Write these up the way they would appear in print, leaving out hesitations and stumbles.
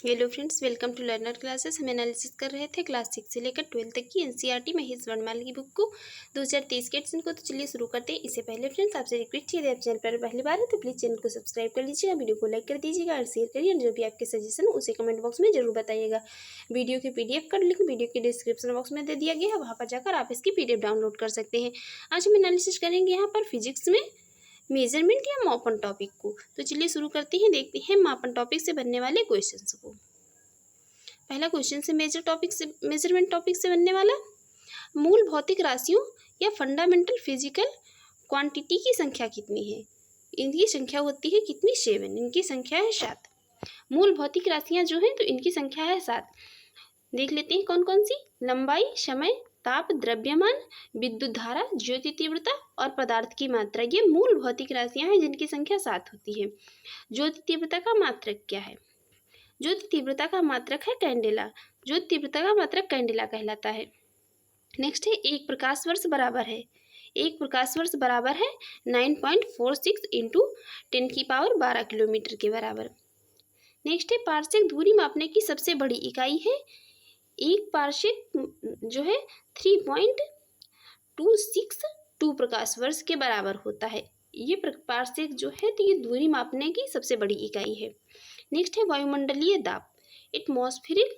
Hello friends, welcome to Learner Classes. हम analysis कर रहे थे क्लास 6 से लेकर 12 तक की एनसीईआरटी महेश वर्णमाला की बुक को 2023 के एडिशन को। तो चलिए शुरू करते हैं। इससे पहले फ्रेंड्स आपसे रिक्वेस्ट है, यदि आप चैनल पर पहली बार है तो प्लीज़ चैनल को सब्सक्राइब कर लीजिएगा, वीडियो को लाइक कर दीजिएगा और शेयर करिए। जो भी आपके सजेशन हो उसे कमेंट बॉक्स में जरूर बताइएगा। वीडियो के PDF का लिंक वीडियो के डिस्क्रिप्शन बॉक्स में दे दिया गया है, वहाँ पर जाकर आप इसकी PDF डाउनलोड कर सकते हैं। आज हम एनालिसिस करेंगे यहाँ पर फिजिक्स में मेजरमेंट या मापन टॉपिक को। तो चलिए शुरू करते हैं, देखते हैं मापन टॉपिक से बनने वाले क्वेश्चंस को। पहला क्वेश्चन से मेजरमेंट टॉपिक से बनने वाला, मूल भौतिक राशियों या फंडामेंटल फिजिकल क्वांटिटी की संख्या कितनी है। इनकी संख्या होती है कितनी, 7। इनकी संख्या है 7। मूल भौतिक राशियां जो हैं तो इनकी संख्या है 7। देख लेते हैं कौन कौन सी। लंबाई, समय, ताप, द्रव्यमान, विद्युत धारा, ज्योति तीव्रता और पदार्थ की मात्रा, ये मूल भौतिक राशियां हैं जिनकी संख्या 7 होती है। ज्योति तीव्रता का मात्रक क्या है? ज्योति तीव्रता का मात्रक है कैंडेला। ज्योति तीव्रता का मात्रक कैंडेला कहलाता है। नेक्स्ट है, एक प्रकाश वर्ष बराबर है। एक प्रकाश वर्ष बराबर है 9.46 इंटू 10⁻12 किलोमीटर के बराबर। नेक्स्ट है, पार्शिक दूरी मापने की सबसे बड़ी इकाई है। एक पार्शिक जो है 3.262 प्रकाश वर्ष के बराबर होता है। ये पार्शिक जो है तो ये दूरी मापने की सबसे बड़ी इकाई है। नेक्स्ट है, वायुमंडलीय दाब, एटमॉस्फेरिक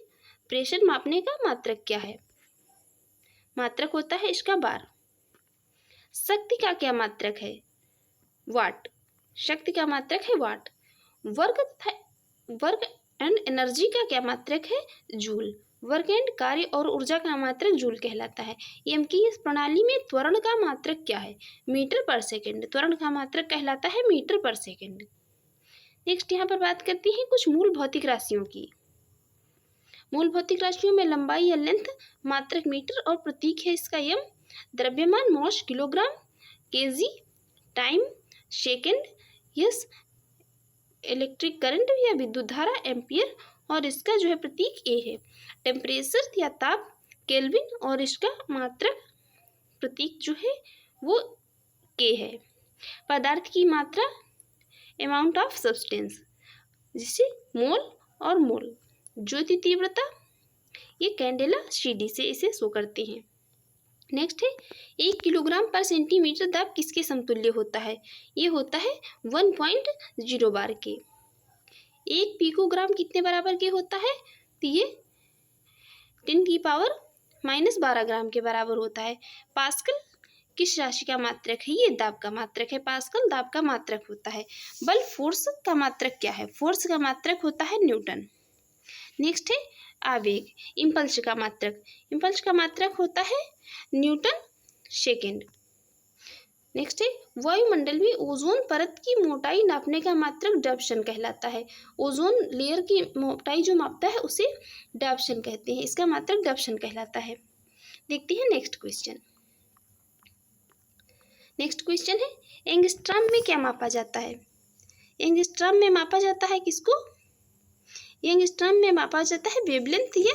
प्रेशर मापने का मात्रक क्या है? मात्रक होता है इसका बार। शक्ति का क्या मात्रक है? वाट। शक्ति का मात्रक है वाट। वर्क एंड एनर्जी का क्या मात्रक है? जूल। वर्क एंड कार्य और ऊर्जा का मात्रक जूल कहलाता है। एमकेएस प्रणाली में त्वरण का मात्रक क्या है? मीटर पर सेकेंड। त्वरण का मात्रक कहलाता है मीटर पर सेकेंड। नेक्स्ट यहाँ पर बात करते हैं कुछ मूल भौतिक राशियों की। मूल भौतिक राशियों में लंबाई या लेंथ मात्रक मीटर और प्रतीक है इसका एम। द्रव्यमान mass kilogram, kg, time second, yes, electric current या विद्युत धारा एम्पियर और इसका जो है प्रतीक ए है। टेम्परेचर या ताप केल्विन और इसका मात्रक प्रतीक जो है वो के है। पदार्थ की मात्रा अमाउंट ऑफ सब्सटेंस, जिसे मोल और मोल। ज्योति तीव्रता ये कैंडेला CD से इसे शो करते हैं। नेक्स्ट है, 1 किलोग्राम पर सेंटीमीटर दाब किसके समतुल्य होता है? ये होता है 1.0 बार के। 1 पिकोग्राम कितने बराबर के होता है? तो ये 10⁻12 ग्राम के बराबर होता है। पास्कल किस राशि का मात्रक है? ये दाब का मात्रक है। पास्कल दाब का मात्रक होता है। बल फोर्स का मात्रक क्या है? फोर्स का मात्रक होता है न्यूटन। नेक्स्ट है, आवेग, इम्पल्स का मात्रक। इम्पल्स का मात्रक होता है न्यूटन सेकेंड। नेक्स्ट है, वायुमंडल में ओजोन परत की मोटाई नापने का मात्रक डायप्सन कहलाता है। ओजोन लेयर की मोटाई जो मापता है उसे डायप्सन कहते हैं। इसका मात्रक डायप्सन कहलाता है। देखते हैं नेक्स्ट क्वेश्चन। नेक्स्ट क्वेश्चन है, एंगस्ट्रॉम में क्या मापा जाता है? एंगस्ट्रॉम में मापा जाता है किसको? एंगस्ट्रॉम में मापा जाता है वेवलेंथ या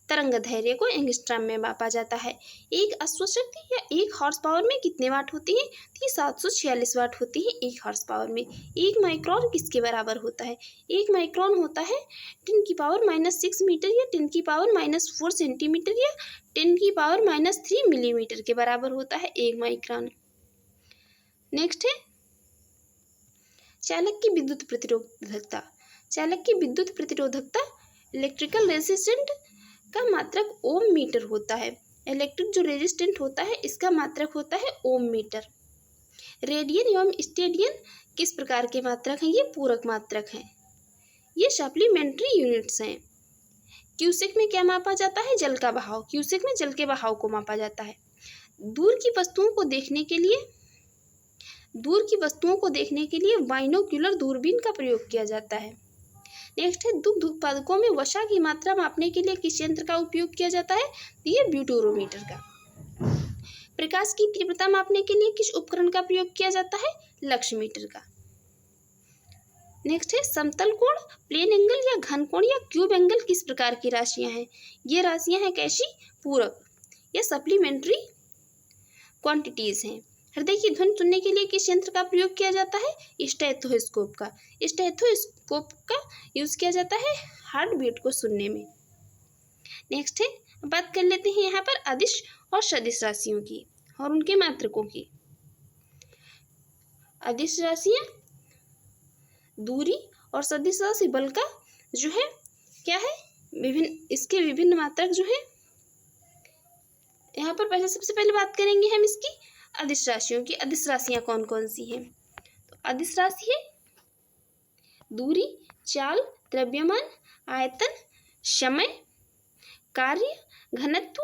तरंग धैर्य को एंगस्ट्रॉम में मापा जाता है। एक अश्वशक्ति या 1 हॉर्स पावर में कितने वाट होती है? तो 746 वाट होती है 1 हॉर्स पावर में। 1 माइक्रोन किसके बराबर होता है? 1 माइक्रोन होता है 10⁻⁻6 मीटर या 10⁻⁻4 सेंटीमीटर या 10⁻⁻3 मिलीमीटर के बराबर होता है 1 माइक्रोन। नेक्स्ट है, चालक की विद्युत प्रतिरोधकता। चालक की विद्युत प्रतिरोधकता इलेक्ट्रिकल रेजिस्टेंट का मात्रक ओम मीटर होता है। इलेक्ट्रिक जो रेजिस्टेंट होता है इसका मात्रक होता है ओम मीटर। रेडियन एवं स्टेडियन किस प्रकार के मात्रक हैं? ये पूरक मात्रक हैं। ये सप्लीमेंट्री यूनिट्स हैं। क्यूसेक में क्या मापा जाता है? जल का बहाव। क्यूसेक में जल के बहाव को मापा जाता है। दूर की वस्तुओं को देखने के लिए बाइनोक्यूलर दूरबीन का प्रयोग किया जाता है। नेक्स्ट है, दुग्ध उत्पादकों में वसा की मात्रा मापने के लिए किस यंत्र का उपयोग किया जाता है? ये ब्यूटोरोमीटर का। प्रकाश की तीव्रता मापने के लिए किस उपकरण का प्रयोग किया जाता है? लक्स मीटर का। नेक्स्ट है, समतल कोण, प्लेन एंगल या घन कोण या क्यूब एंगल किस प्रकार की राशियां हैं? ये राशियां हैं कैसी? पूरक या सप्लीमेंट्री क्वांटिटीज हैं। हृदय की ध्वनि सुनने के लिए किस यंत्र का प्रयोग किया जाता है? स्टेथोस्कोप का। स्टेथोस्कोप का यूज़ किया जाता है हार्ट बीट को सुनने में। नेक्स्ट है, बात कर लेते हैं यहाँ पर अदिश और सदिश राशियों की और उनके मात्रकों की। अदिश राशियाँ दूरी और सदिश राशि बल का जो है क्या है, इसके विभिन्न मात्रक जो है। यहाँ पर सबसे पहले बात करेंगे हम इसकी अदिश राशियों की। अदिश राशियाँ कौन कौन सी हैं? तो अदिश राशि है दूरी, चाल, द्रव्यमान, आयतन, समय, कार्य, घनत्व,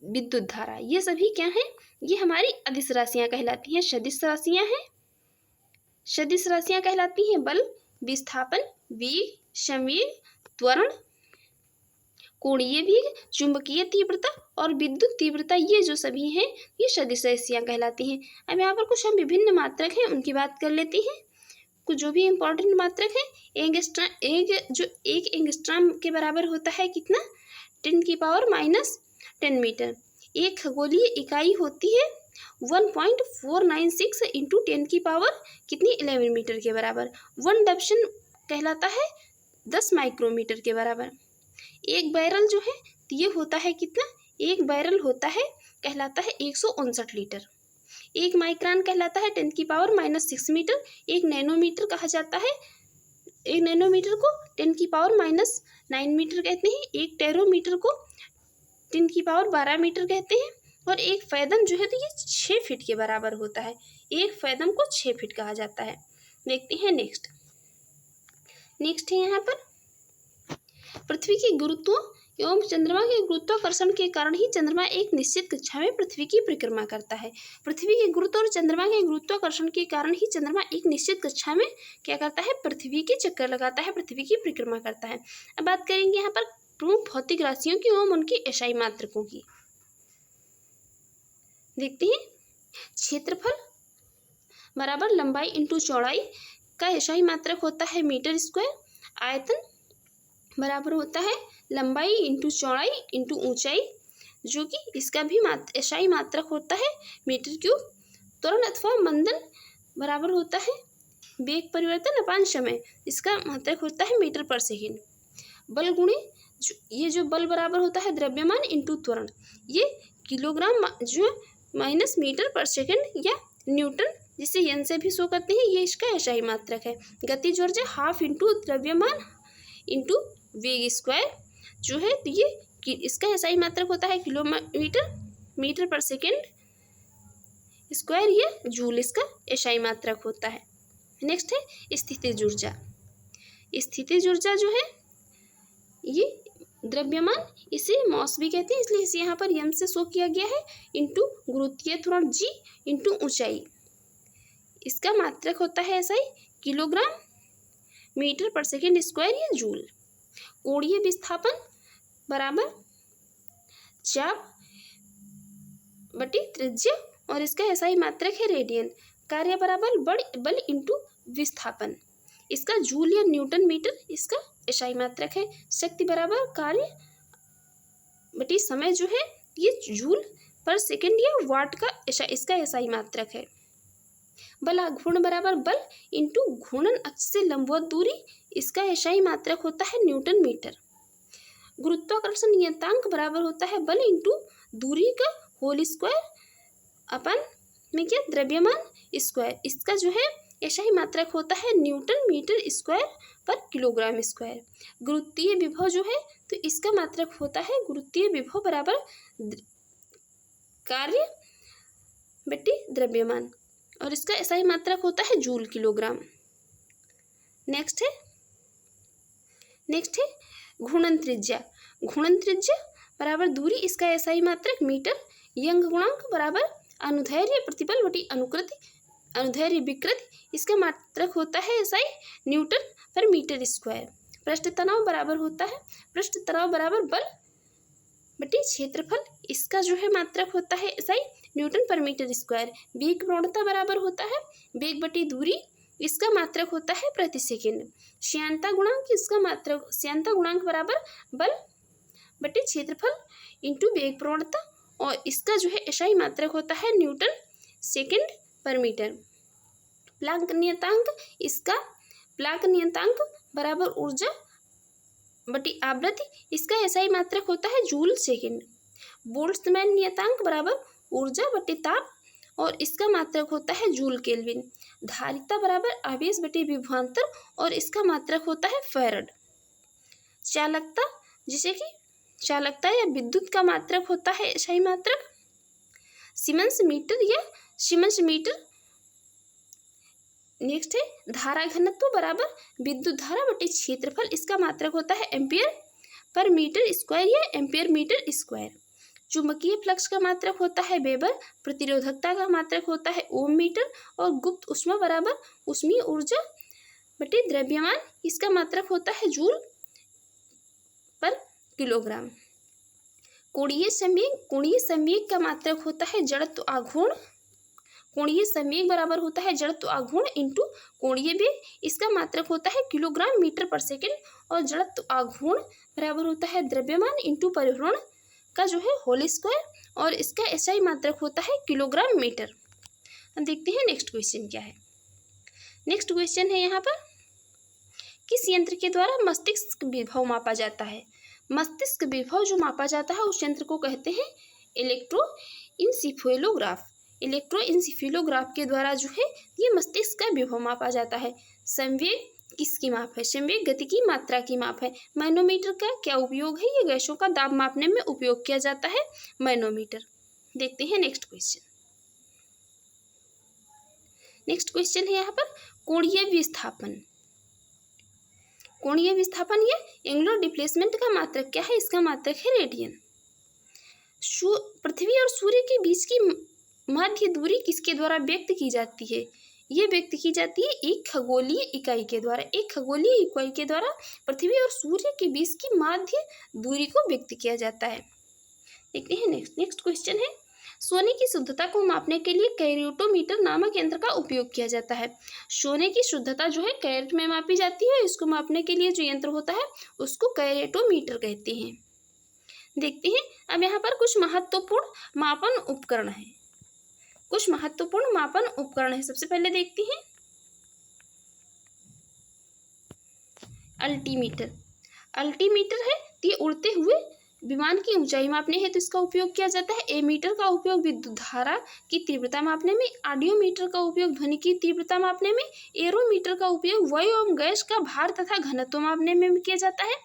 विद्युत धारा, ये सभी क्या हैं? ये हमारी अदिश राशियाँ कहलाती हैं। सदिश राशियाँ हैं, सदिश राशियाँ कहलाती हैं बल, विस्थापन, वेग, संवेग, त्वरण, कोणीय वेग, चुंबकीय तीव्रता और विद्युत तीव्रता, ये जो सभी हैं ये सदिश राशियाँ कहलाती हैं। अब यहाँ पर कुछ हम विभिन्न मात्रक हैं उनकी बात कर लेते हैं। कुछ जो भी इम्पोर्टेंट मात्रक है, एक एंगस्ट्रॉम के बराबर होता है कितना? 10⁻⁻10 मीटर। एक खगोलीय इकाई होती है 1.496 इंटू 10 की पावर कितनी? 11 मीटर के बराबर। 1 डबसन कहलाता है 10 माइक्रोमीटर के बराबर। एक बैरल जो है ये होता है कितना? एक बैरल होता है कहलाता है 159 लीटर। एक माइक्रोन कहलाता है 10⁻⁻6 मीटर। एक नैनोमीटर कहा जाता है, एक नैनोमीटर को 10⁻⁻9 मीटर कहते हैं। एक टेरोमीटर को 10⁻12 मीटर कहते हैं। और एक फैदम जो है तो ये 6 फीट के बराबर होता है। एक फैदम को 6 फीट कहा जाता है। देखते हैं नेक्स्ट है यहाँ पर पृथ्वी के गुरुत्व एवं चंद्रमा के गुरुत्वाकर्षण के कारण ही चंद्रमा एक निश्चित कक्षा में पृथ्वी की परिक्रमा करता है। पृथ्वी के गुरुत्व और चंद्रमा के गुरुत्वाकर्षण के कारण ही चंद्रमा एक निश्चित कक्षा में क्या करता है? पृथ्वी के चक्कर लगाता है, पृथ्वी की परिक्रमा करता है। अब बात करेंगे यहाँ पर प्रमुख भौतिक राशियों की एवं उनकी एसआई मात्रकों की। देखते हैं, क्षेत्रफल बराबर लंबाई इंटू चौड़ाई का एसआई मात्रक होता है मीटर स्क्वायर। आयतन बराबर होता है लंबाई इंटू चौड़ाई इंटू ऊंचाई, जो कि इसका भी एसआई मात्रक होता है मीटर क्यूब। त्वरण अथवा मंदन बराबर होता है वेग परिवर्तन अपान समय, इसका मात्रक होता है मीटर पर सेकेंड। बल गुणे ये जो बल बराबर होता है द्रव्यमान इंटू त्वरण, ये किलोग्राम जो माइनस मीटर पर सेकेंड या न्यूटन, जिसे एन से भी शो करते हैं, ये इसका एसआई मात्रक है। गतिज ऊर्जा हाफ इंटू द्रव्यमान इंटू वेग स्क्वायर जो है तो ये इसका एसआई मात्रक होता है किलोमीटर मीटर पर सेकेंड स्क्वायर या जूल, इसका एसआई मात्रक होता है। नेक्स्ट है स्थितिज ऊर्जा। स्थितिज ऊर्जा जो है ये द्रव्यमान, इसे मॉस भी कहते हैं, इसलिए इसे यहाँ पर एम से शो किया गया है, इंटू गुरुत्वीय त्वरण जी इंटू ऊंचाई, इसका मात्रक होता है एसआई किलोग्राम मीटर पर सेकेंड स्क्वायर या जूल। कोणीय विस्थापन बराबर चाप बटी त्रिज्या और इसका एसआई मात्रक है रेडियन। कार्य बराबर बल इंटू विस्थापन, इसका जूल या न्यूटन मीटर, इसका एसआई मात्रक है। शक्ति बराबर कार्य बटी समय जो है ये जूल पर सेकेंड या वाट का इसका एसआई मात्रक है। बल आघूर्ण बराबर बल इंटू घूर्णन अक्ष से लंबवत दूरी, इसका एसआई मात्रक होता है न्यूटन मीटर। गुरुत्वाकर्षण नियतांक बराबर होता है बल इंटू दूरी का होल स्क्वायर अपन में क्या द्रव्यमान स्क्वायर, इसका जो है एसआई मात्रक होता है न्यूटन मीटर स्क्वायर पर किलोग्राम स्क्वायर। गुरुत्वीय विभव जो है तो इसका मात्रक होता है गुरुत्वीय विभव बराबर कार्य बटी द्रव्यमान और इसका एसआई मात्रक होता है जूल किलोग्राम। नेक्स्ट है घूर्णन त्रिज्या। घूर्णन त्रिज्या बराबर दूरी, इसका एसआई मात्रक मीटर। यंग गुणांक बराबर अनुदैर्ध्य प्रतिबल बटी अनुदैर्ध्य विकृति, इसका मात्रक होता है एसआई न्यूटन पर मीटर स्क्वायर। पृष्ठ तनाव बराबर होता है पृष्ठ तनाव बराबर बल बटी क्षेत्रफल, इसका जो है मात्रक होता है एसआई न्यूटन पर मीटर स्क्वायर। वेग प्रवणता बराबर होता है वेग बटी दूरी, इसका मात्रक होता है प्रति सेकेंड। श्यानता गुणांक, इसका मात्रक श्यानता गुणांक बराबर बल बटे क्षेत्रफल इंटू वेग प्रवणता और इसका जो है एसआई मात्रक होता है न्यूटन सेकेंड पर मीटर। प्लांक नियतांक, इसका प्लांक नियतांक बराबर ऊर्जा बटी आवृत्ति, इसका एसआई मात्रक होता है जूल सेकेंड। बोल्ट्जमैन नियतांक बराबर ऊर्जा बटे ताप और इसका मात्रक होता है जूल केल्विन। धारिता बराबर आवेश बटे विभवांतर और इसका मात्रक होता है फैरड। चालकता, जैसे कि चालकता या विद्युत का मात्रक होता है एसआई मात्रक सीमेंस मीटर या सीमेंस मीटर। नेक्स्ट है धारा घनत्व बराबर विद्युत धारा बटे क्षेत्रफल, इसका मात्रक होता है एम्पियर पर मीटर स्क्वायर या एम्पियर मीटर स्क्वायर। चुंबकीय फ्लक्स का मात्रक होता है वेबर, प्रतिरोधकता का मात्रक होता है ओम मीटर और गुप्त ऊष्मा बराबर ऊष्मीय ऊर्जा बटे द्रव्यमान, इसका मात्रक होता है जूल पर किलोग्राम। कोणीय संवेग का मात्रक होता है जड़त्व आघूर्ण। कोणीय संवेग बराबर होता है जड़त्व आघूर्ण इंटू कोणीय वेग, इसका मात्रक होता है किलोग्राम मीटर पर सेकेंड और जड़त्व आघूर्ण बराबर होता है द्रव्यमान इंटू परिभ्रमण का जो है होल स्क्वायर और इसका एसआई मात्रक होता है किलोग्राम मीटर। हम देखते हैं नेक्स्ट क्वेश्चन क्या है। नेक्स्ट क्वेश्चन है यहाँ पर, किस यंत्र के द्वारा मस्तिष्क विभव मापा जाता है। मस्तिष्क विभव जो मापा जाता है उस यंत्र को कहते हैं इलेक्ट्रोइंसिफेलोग्राफ। इलेक्ट्रोइंसिफेलोग्राफ के द्वारा जो है ये मस्तिष्क का विभव मापा जाता है। संवेग किसकी माप है, संवेग गति की मात्रा की माप है। मैनोमीटर का क्या उपयोग है, ये गैसों का दाब मापने में उपयोग किया जाता है मैनोमीटर। देखते हैं नेक्स्ट क्वेश्चन। नेक्स्ट क्वेश्चन है यहाँ पर कोणीय विस्थापन। कोणीय विस्थापन या एंगुलर डिस्प्लेसमेंट का मात्रक क्या है, इसका मात्रक है रेडियन। पृथ्वी और सूर्य के बीच की मध्य दूरी किसके द्वारा व्यक्त की जाती है, ये व्यक्त की जाती है एक खगोलीय इकाई के द्वारा। एक खगोलीय इकाई के द्वारा पृथ्वी और सूर्य के बीच की मध्य दूरी को व्यक्त किया जाता है। देखते हैं नेक्स्ट क्वेश्चन है, सोने की शुद्धता को मापने के लिए कैरेटोमीटर नामक यंत्र का उपयोग किया जाता है। सोने की शुद्धता जो है कैरेट में मापी जाती है, इसको मापने के लिए जो यंत्र होता है उसको कैरेटोमीटर कहते हैं। देखते हैं अब यहाँ पर कुछ महत्वपूर्ण मापन उपकरण है। कुछ महत्वपूर्ण मापन उपकरण है। सबसे पहले देखते हैं अल्टीमीटर। अल्टीमीटर है ये उड़ते हुए विमान की ऊंचाई मापने हेतु इसका उपयोग किया जाता है। एमीटर का उपयोग विद्युत धारा की तीव्रता मापने में। ऑडियोमीटर का उपयोग ध्वनि की तीव्रता मापने में। एरोमीटर का उपयोग वायु एवं गैस का भार तथा घनत्व मापने में किया जाता है।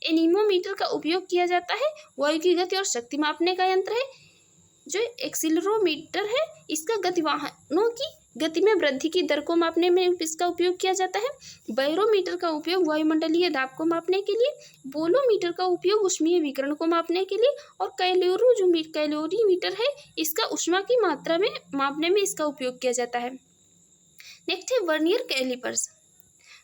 एनीमोमीटर का उपयोग किया जाता है वायु की गति और शक्ति मापने का यंत्र है। जो एक्सीलरोमीटर है इसका गति वाहनों की गति में वृद्धि की दर को मापने में इसका उपयोग किया जाता है। बैरोमीटर का उपयोग वायुमंडलीय दाब को मापने के लिए। बोलोमीटर का उपयोग ऊष्मीय विकिरण को मापने के लिए। और कैलोरीमीटर है इसका ऊष्मा की मात्रा में मापने में इसका उपयोग किया जाता है। नेक्स्ट है वर्नियर कैलिपर्स।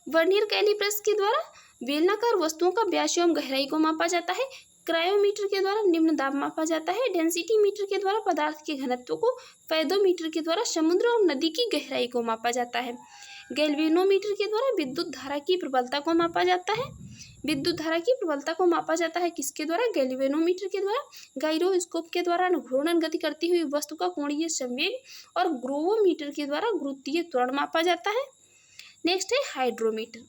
वर्नियर कैलिपर्स के द्वारा बेलनाकार वस्तुओं का व्यास एवं गहराई को मापा जाता है। क्रायोमीटर के द्वारा निम्न दाब मापा जाता है। डेंसिटी मीटर के द्वारा पदार्थ के घनत्व को। पैदोमीटर के द्वारा समुद्र और नदी की गहराई को मापा जाता है। गैल्वेनोमीटर के द्वारा विद्युत धारा की प्रबलता को मापा जाता है। विद्युत धारा की प्रबलता को मापा जाता है किसके द्वारा, गैल्वेनोमीटर के द्वारा। गाइरोस्कोप के द्वारा घूर्णन गति करती हुई वस्तु का कोणीय संवेग और ग्रोवोमीटर के द्वारा गुरुत्वीय त्वरण मापा जाता है। नेक्स्ट है हाइड्रोमीटर।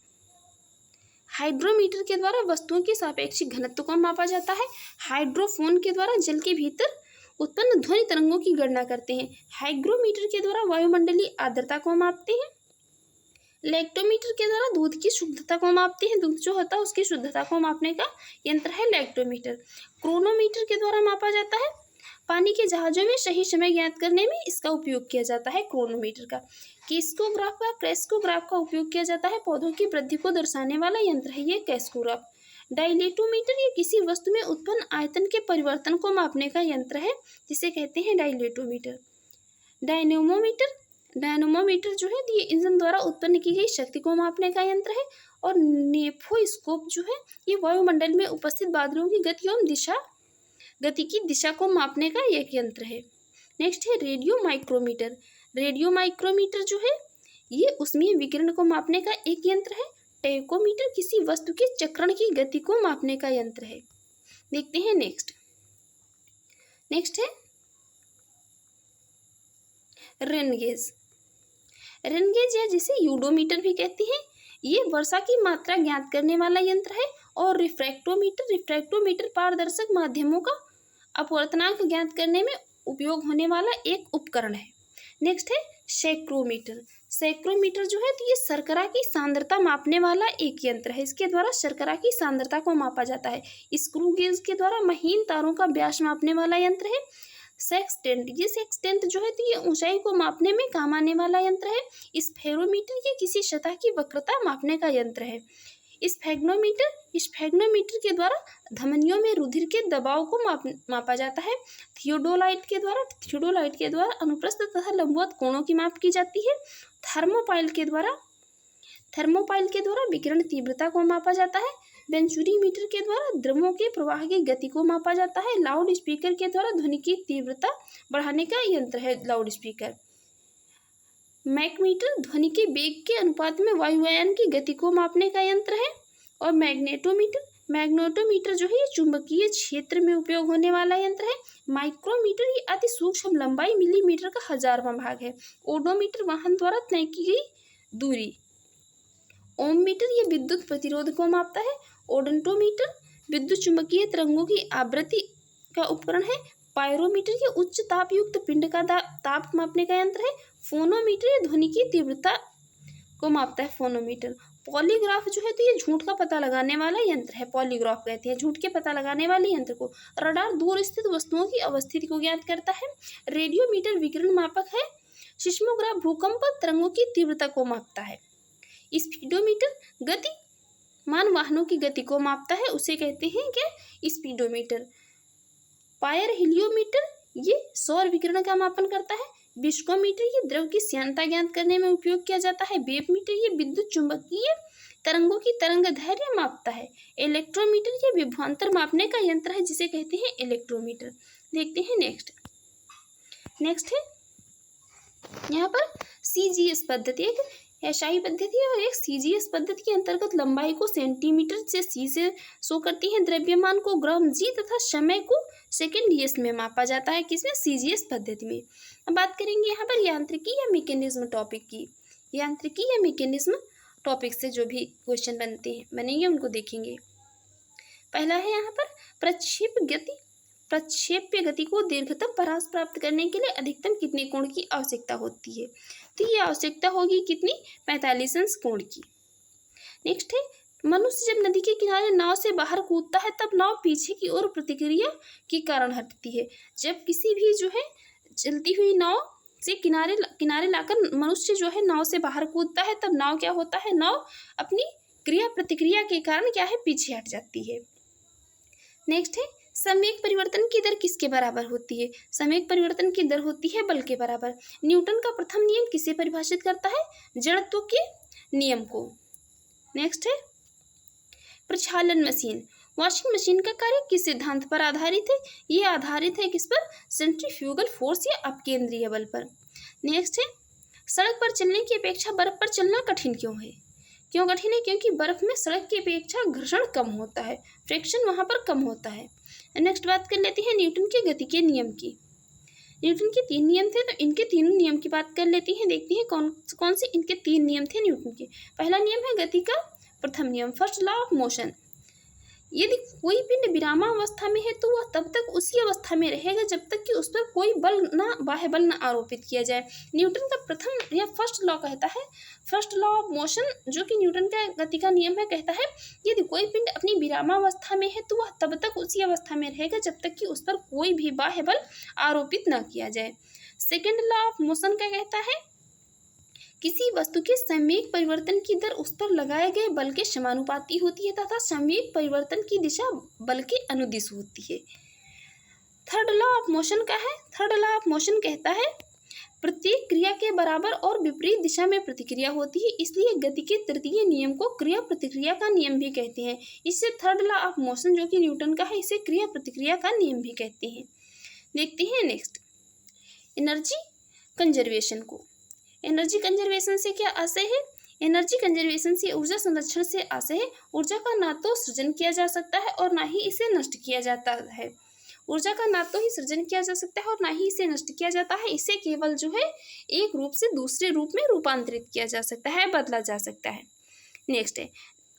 हाइड्रोमीटर के द्वारा वस्तुओं के सापेक्षिक घनत्व को मापा जाता है। हाइड्रोफोन के द्वारा जल के भीतर उत्पन्न ध्वनि तरंगों की गणना करते हैं। हाइग्रोमीटर के द्वारा वायुमंडलीय आर्द्रता को मापते हैं। लैक्टोमीटर के द्वारा दूध की शुद्धता को मापते हैं। दूध जो होता है उसकी शुद्धता को मापने का यंत्र है लैक्टोमीटर। क्रोनोमीटर के द्वारा मापा जाता है। पानी के जहाजों में सही समय ज्ञात करने में इसका उपयोग किया जाता है क्रोनोमीटर का। किस्कोग्राफ का क्रेस्कोग्राफ का उपयोग किया जाता है। पौधों की वृद्धि को दर्शाने वाला यंत्र है ये कैस्कोग्राफ। डाइलेटोमीटर ये किसी वस्तु में उत्पन्न आयतन के परिवर्तन को मापने का यंत्र है जिसे कहते हैं डाइलेटोमीटर। डायनेमोमीटर जो है ये इंजन द्वारा उत्पन्न की गई शक्ति को मापने का यंत्र है। और नेफोस्कोप जो है ये वायुमंडल में उपस्थित बादलों की गति की दिशा को मापने का एक यंत्र है। नेक्स्ट है रेडियो माइक्रोमीटर। रेडियो माइक्रोमीटर जो है ये ऊष्मीय विकिरण को मापने का एक यंत्र है। टैकोमीटर किसी वस्तु के चक्रण की गति को मापने का यंत्र है। देखते हैं नेक्स्ट है रेनगेज। रेनगेज या जिसे यूडोमीटर भी कहते हैं ये वर्षा की मात्रा ज्ञात करने वाला यंत्र है। और रिफ्रैक्टोमीटर पारदर्शक माध्यमों का अपवर्तनांक ज्ञात करने में उपयोग होने वाला एक उपकरण है। नेक्स्ट है सैक्रोमीटर जो है तो ये शर्करा की सांद्रता मापने वाला एक यंत्र है। इसके द्वारा शर्करा की सांद्रता को मापा जाता है। स्क्रू गेज के द्वारा महीन तारों का व्यास मापने वाला यंत्र है। सेक्सटेंट जो है तो ये ऊंचाई को मापने में काम आने वाला यंत्र है। स्फेरोमीटर ये किसी सतह की वक्रता मापने का यंत्र है। स्फेग्नोमीटर के द्वारा धमनियों में रुधिर के दबाव को मापा जाता है। थियोडोलाइट के द्वारा अनुप्रस्थ तथा लंबवत कोणों की माप की जाती है। थर्मोपाइल के द्वारा विकिरण तीव्रता को मापा जाता है। वेंचुरीमीटर के द्वारा द्रवों के प्रवाह की गति को मापा जाता है। लाउड स्पीकर के द्वारा ध्वनि की तीव्रता बढ़ाने का यंत्र है लाउड स्पीकर। मैकमीटर ध्वनि के वेग के अनुपात में वायुयान की गति को मापने का यंत्र है। और मैग्नेटोमीटर जो है ये चुंबकीय क्षेत्र में उपयोग होने वाला यंत्र है। माइक्रोमीटर ये अति सूक्ष्म लंबाई मिलीमीटर का 1000वां भाग है। ओडोमीटर वाहन द्वारा तय की गई दूरी। ओममीटर ये विद्युत प्रतिरोध को मापता है। ओडोंटोमीटर विद्युत चुंबकीय तरंगों की आवृत्ति का उपकरण है। पायरोमीटर ये उच्च ताप युक्त पिंड का ताप मापने का यंत्र है। फोनोमीटर ये ध्वनि की तीव्रता को मापता है। फोनोमीटर। पॉलीग्राफ जो है तो ये झूठ का पता लगाने वाला यंत्र है। पॉलीग्राफ कहते हैं झूठ के पता लगाने वाले यंत्र को। रडार दूर स्थित वस्तुओं की अवस्थिति को ज्ञात करता है। रेडियोमीटर विकिरण मापक है। सिस्मोग्राफ भूकंप तरंगों की तीव्रता को मापता है। स्पीडोमीटर गतिमान वाहनों की गति को मापता है, उसे कहते हैं क्या स्पीडोमीटर। पायरहेलियोमीटर ये सौर विकिरण का मापन करता है। विस्कोमीटर ये द्रव की श्यानता ज्ञात करने में उपयोग किया जाता है। वेवमीटर ये विद्युत चुंबकीय तरंगों की तरंग दैर्घ्य मापता है। इलेक्ट्रोमीटर ये विभवांतर मापने का यंत्र है जिसे कहते हैं इलेक्ट्रोमीटर। देखते हैं नेक्स्ट है यहाँ पर CGS पद्धति, एक SI पद्धति है और एक CGS पद्धति के अंतर्गत लंबाई को सेंटीमीटर से C से शो करती है। द्रव्यमान को ग्राम G तथा समय को सेकेंड DS में मापा जाता है। किसमें? CGS पद्धति में। अब बात करेंगे यहाँ पर यांत्रिकी या मैकेनिज्म टॉपिक की। यांत्रिकी या मैकेनिज्म टॉपिक से जो भी क्वेश्चन बनेंगे उनको देखेंगे। पहला है यहाँ पर प्रक्षेप्य गति को दीर्घतम परास प्राप्त करने के लिए अधिकतम कितने कोण की आवश्यकता होती है? तो ये आवश्यकता होगी कितनी? 45 अंश कोण की। नेक्स्ट है मनुष्य जब नदी के किनारे नाव से बाहर कूदता है तब नाव पीछे की ओर प्रतिक्रिया के कारण हटती है। जब किसी भी जो है चलती हुई नाव से किनारे लाकर मनुष्य जो है नाव से बाहर कूदता है तब नाव क्या होता है? नाव अपनी क्रिया प्रतिक्रिया के कारण क्या है? पीछे हट जाती है। नेक्स्ट है संवेग परिवर्तन की दर किसके बराबर होती है? संवेग परिवर्तन की दर होती है बल के बराबर। न्यूटन का प्रथम नियम किसे परिभाषित करता है? जड़त्व के नियम को। नेक्स्ट है प्रक्षालन मशीन। वॉशिंग मशीन का कार्य किस सिद्धांत पर आधारित है? ये आधारित है किस पर? सेंट्रीफ्यूगल फोर्स या अपकेंद्रीय बल पर। नेक्स्ट है सड़क पर चलने की अपेक्षा बर्फ पर चलना कठिन क्यों है? क्यों कठिन है? क्योंकि बर्फ में सड़क की अपेक्षा घर्षण कम होता है, फ्रिक्शन वहाँ पर कम होता है। नेक्स्ट बात कर लेते हैं न्यूटन के गति के नियम की। न्यूटन के 3 नियम थे तो इनके तीनों नियम की बात कर लेते हैं। देखते हैं कौन से इनके 3 नियम थे न्यूटन के। पहला नियम है गति का प्रथम नियम, फर्स्ट लॉ ऑफ मोशन। यदि कोई पिंड विरामावस्था में है तो वह तब तक उसी अवस्था में रहेगा जब तक कि उस पर कोई बाह्य बल न आरोपित किया जाए। न्यूटन का प्रथम या फर्स्ट लॉ कहता है, फर्स्ट लॉ ऑफ मोशन जो कि न्यूटन का गति का नियम है, कहता है यदि कोई पिंड अपनी विरामावस्था में है तो वह तब तक उसी अवस्था में रहेगा जब तक कि उस पर कोई भी बाह्य बल आरोपित न किया जाए। सेकेंड लॉ ऑफ मोशन क्या कहता है? किसी वस्तु के संवेग परिवर्तन की दर उस पर लगाए गए बल के समानुपाती होती है तथा संवेग परिवर्तन की दिशा बल के अनुदिश होती है। थर्ड लॉ ऑफ मोशन का है, थर्ड लॉ ऑफ मोशन कहता है प्रत्येक क्रिया के बराबर और विपरीत दिशा में प्रतिक्रिया होती है, इसलिए गति के तृतीय नियम को क्रिया प्रतिक्रिया का नियम भी कहते हैं। इससे थर्ड लॉ ऑफ मोशन जो कि न्यूटन का है इसे क्रिया प्रतिक्रिया का नियम भी कहते हैं। देखते हैं नेक्स्ट एनर्जी कंजर्वेशन को। एनर्जी कंजर्वेशन से क्या आशय है? एनर्जी कंजर्वेशन से ऊर्जा संरक्षण से आशय है ऊर्जा का ना तो सृजन किया जा सकता है और ना ही इसे नष्ट किया जाता है। ऊर्जा का ना तो ही सृजन किया जा सकता है और ना ही इसे नष्ट किया जाता है, इसे केवल जो है एक रूप से दूसरे रूप में रूपांतरित किया जा सकता है, बदला जा सकता है। नेक्स्ट है,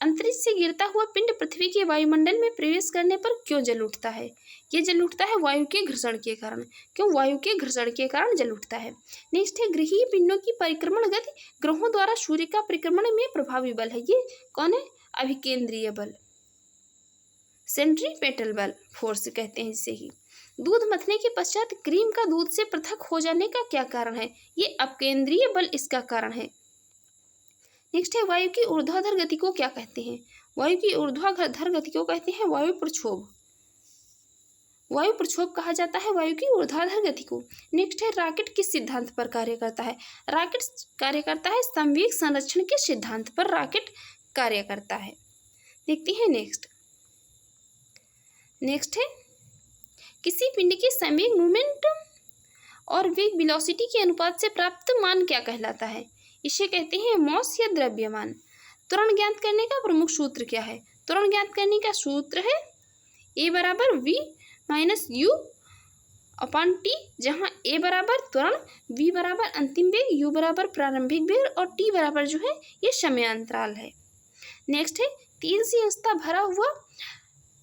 अंतरिक्ष से गिरता हुआ पिंड पृथ्वी के वायुमंडल में प्रवेश करने पर क्यों जल उठता है? ये जल उठता है वायु के घर्षण के कारण। क्यों? वायु के घर्षण के कारण जल उठता है। नेक्स्ट है, ग्रहीय पिंडों की परिक्रमण गति ग्रहों द्वारा सूर्य का परिक्रमण में प्रभावी बल है। ये कौन है? अभिकेंद्रीय बल, सेंट्रीपेटल बल फोर्स कहते हैं जिसे ही। दूध मथने के पश्चात क्रीम का दूध से पृथक हो जाने का क्या कारण है? ये अपकेंद्रीय बल इसका कारण है। नेक्स्ट है, वायु की ऊर्ध्वाधर गति को क्या कहते हैं? वायु की ऊर्ध्वाधर गति को कहते हैं वायु प्रक्षोभ। वायु प्रक्षोभ कहा जाता है वायु की ऊर्ध्वाधर गति को। नेक्स्ट है, रॉकेट किस सिद्धांत पर कार्य करता है? रॉकेट कार्य करता है संवेग संरक्षण के सिद्धांत पर रॉकेट कार्य करता है। देखते हैं नेक्स्ट है, किसी पिंड के संवेग मूवमेंट और वेग वेलोसिटी के अनुपात से प्राप्त मान क्या कहलाता है? इसे कहते हैं मॉस या द्रव्यमान। त्वरण ज्ञात करने का प्रमुख सूत्र क्या है? त्वरण ज्ञात करने का सूत्र है A बराबर V minus U upon T, जहाँ A बराबर त्वरण, V बराबर अंतिम वेग, U बराबर प्रारंभिक वेग और T बराबर जो है ये समय अंतराल है। नेक्स्ट है, तेल से अंशतः भरा हुआ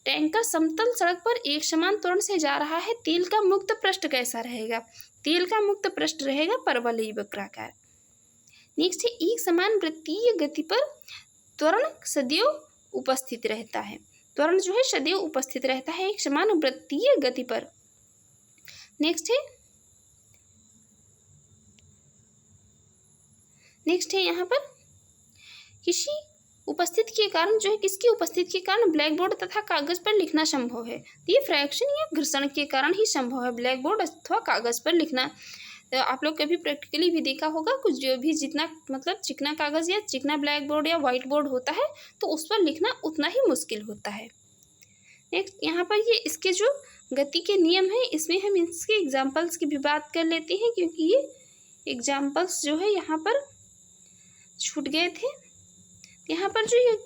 टैंकर समतल सड़क पर एक समान त्वरण से जा रहा है। तेल का मुक्त पृष्ठ कैसा रहेगा? तेल का मुक्त पृष्ठ रहेगा परवलयी वक्राकार। नेक्स्ट है, एक समान वृत्तीय गति पर त्वरण सदैव उपस्थित रहता है। त्वरण जो है सदैव उपस्थित रहता है एक समान वृत्तीय गति पर। नेक्स्ट है यहाँ पर किसी उपस्थिति के कारण जो है, किसकी उपस्थिति के कारण ब्लैक बोर्ड तथा कागज पर लिखना संभव है? ये फ्रैक्शन या घर्षण के कारण ही संभव है ब्लैक बोर्ड अथवा कागज पर लिखना। तो आप लोग कभी प्रैक्टिकली भी देखा होगा, कुछ जो भी जितना मतलब चिकना कागज़ या चिकना ब्लैक बोर्ड या वाइट बोर्ड होता है तो उस पर लिखना उतना ही मुश्किल होता है। नेक्स्ट यहाँ पर ये इसके जो गति के नियम हैं इसमें हम इसके एग्जाम्पल्स की भी बात कर लेते हैं, क्योंकि ये एग्जाम्पल्स जो है यहाँ पर छूट गए थे। यहाँ पर जो ये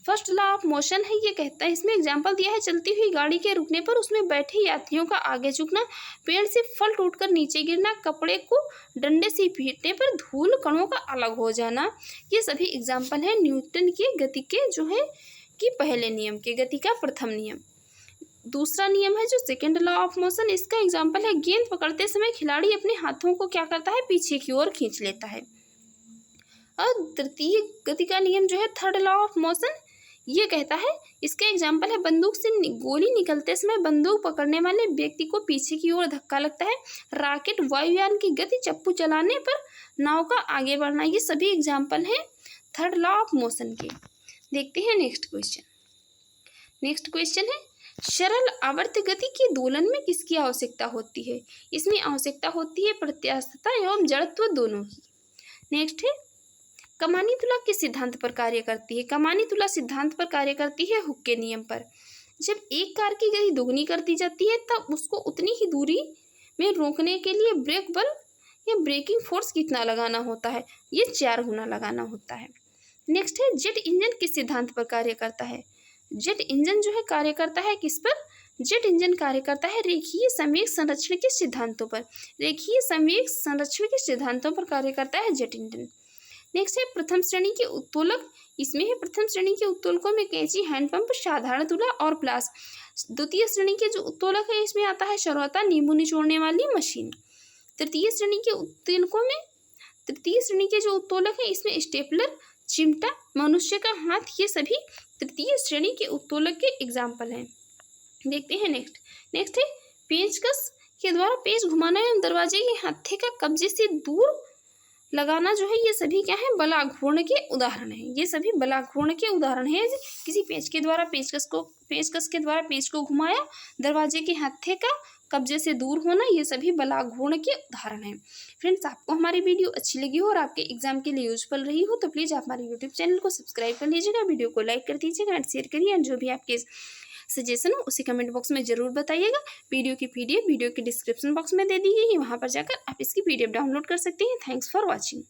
फर्स्ट लॉ ऑफ मोशन है ये कहता है, इसमें एग्जाम्पल दिया है, चलती हुई गाड़ी के रुकने पर उसमें बैठे यात्रियों का आगे झुकना, पेड़ से फल टूटकर नीचे गिरना, कपड़े को डंडे से पीटने पर धूल कणों का अलग हो जाना। ये सभी एग्जाम्पल है न्यूटन के गति के जो है कि पहले नियम के, गति का प्रथम नियम। दूसरा नियम है जो सेकेंड लॉ ऑफ मोशन, इसका एग्जाम्पल है गेंद पकड़ते समय खिलाड़ी अपने हाथों को क्या करता है? पीछे की ओर खींच लेता है। और तृतीय गति का नियम जो है थर्ड लॉ ऑफ मोशन, ये कहता है, इसका एग्जाम्पल है बंदूक से गोली निकलते समय बंदूक पकड़ने वाले व्यक्ति को पीछे की ओर धक्का लगता है। रॉकेट वायुयान की गति चप्पू चलाने पर नाव का आगे बढ़ना। ये सभी एग्जाम्पल हैं थर्ड लॉ ऑफ मोशन के। देखते हैं नेक्स्ट क्वेश्चन है, सरल आवर्त गति के दोलन में किसकी आवश्यकता होती है? इसमें आवश्यकता होती है प्रत्यास्थता एवं जड़त्व दोनों की। नेक्स्ट है, कमानी तुला किस सिद्धांत पर कार्य करती है? कमानी तुला सिद्धांत पर कार्य करती है हुक के नियम पर। जब एक कार की गति दोगुनी कर दी जाती है तब उसको उतनी ही दूरी में रोकने के लिए ब्रेक बल या ब्रेकिंग फोर्स कितना लगाना होता है? ये 4 गुना लगाना होता है। नेक्स्ट है, जेट इंजन किस सिद्धांत पर कार्य करता है? जेट इंजन जो है कार्य करता है किस पर? जेट इंजन कार्य करता है रेखीय संवेग संरक्षण के सिद्धांतों पर। रेखीय संवेग संरक्षण के सिद्धांतों पर कार्य करता है जेट इंजन। नेक्स्ट है, प्रथम श्रेणी के उत्तोलक, इसमें है प्रथम श्रेणी के उत्तोलकों में कैंची, हैंडपंप, साधारण तुला और प्लास। द्वितीय श्रेणी के जो उत्तोलक है इसमें आता है सरौता, नींबू निचोड़ने वाली मशीन। तृतीय श्रेणी के जो उत्तोलक है इसमें स्टेपलर, चिमटा, मनुष्य का हाथ, ये सभी तृतीय श्रेणी के उत्तोलक के एग्जाम्पल हैं। देखते हैं नेक्स्ट है, पेंचकस के द्वारा पेच घुमाना एवं दरवाजे के हत्थे का कब्जे से दूर लगाना जो है ये सभी क्या है? बलाघूर्ण के उदाहरण है। ये सभी बलाघूर्ण के उदाहरण है। किसी पेंच के द्वारा पेच को घुमाया, दरवाजे के हत्थे का कब्जे से दूर होना, ये सभी बलाघूर्ण के उदाहरण हैं। फ्रेंड्स, आपको हमारी वीडियो अच्छी लगी हो और आपके एग्जाम के लिए यूजफुल रही हो तो प्लीज़ आप हमारे यूट्यूब चैनल को सब्सक्राइब कर लीजिएगा, वीडियो को लाइक कर दीजिएगा एंड शेयर करिए, एंड जो भी आपके सजेशन हो उसे कमेंट बॉक्स में जरूर बताइएगा। वीडियो की PDF वीडियो के डिस्क्रिप्शन बॉक्स में दे दी गई है, वहाँ पर जाकर आप इसकी PDF डाउनलोड कर सकते हैं। Thanks for watching.